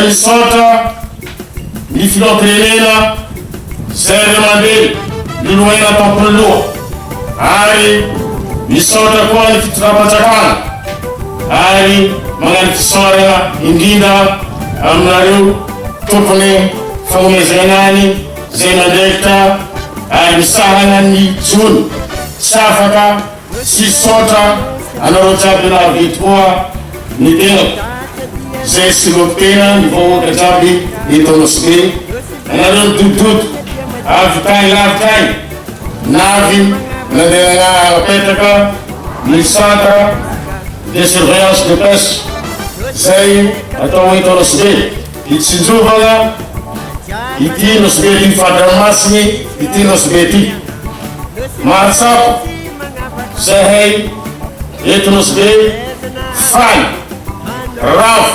misaotra ny filoam-pirenena zay mandeha loloaina tampoloha, ary misaotra koa ny fitondram-panjakana, ary magnano fisaorana indrindra aminareo tompony fanomezana any zay mandrehitra, ary misarana ny jony tsy afaka sy saotra anareo jiaby nahavity koa ny tenako zay sy lopitena ny vahoaka jiaby etonosbe. Anareo midododo avy tany lavy tany navy nandeha apetraka ny centre de surveillance de pêche zay atao etonosbe, itsinjovana ity nosbe ty fadranomasiny ity nosbe ty mahatsapa zay hay etonosbe faly ravo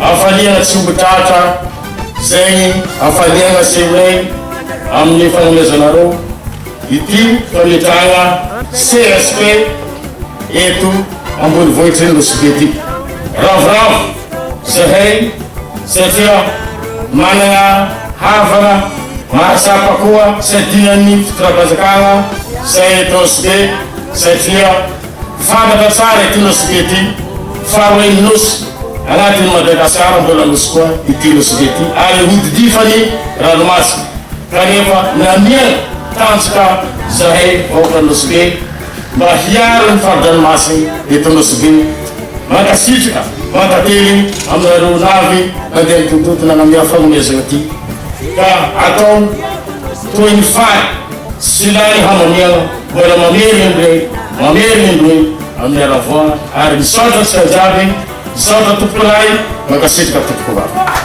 afaliana tsy ombitratra zay afaliana sy olay amin'ny fanomezanareo ity fametrahana CSP eto ambony vohitry ny nosbe ty ravoravo zay hay satria manana havana mahasapa koa sadinany fitondram-panjakana zay etonosbe, satria fantatra tsara ity nosbe ty fa hoe nosy agnatin'ny Madagasikara mbola nosy koa ity nosbe ty, ary hodidifany ranomasina kanefa namiana tanjoka zahay vahoaka nosbe mba hiaro ny fari-dranomasiny eto nosbe. Mankasitrika mantately aminareo navy nandeha mitototo nanamia fanomezana ty ka atao toy ny faly sy lay hamamiana mbola mamery indroy amin'ny aravoana, ary misaotra tsika jiaby, misaotra tomponay, mankasitrika tompoko vavy.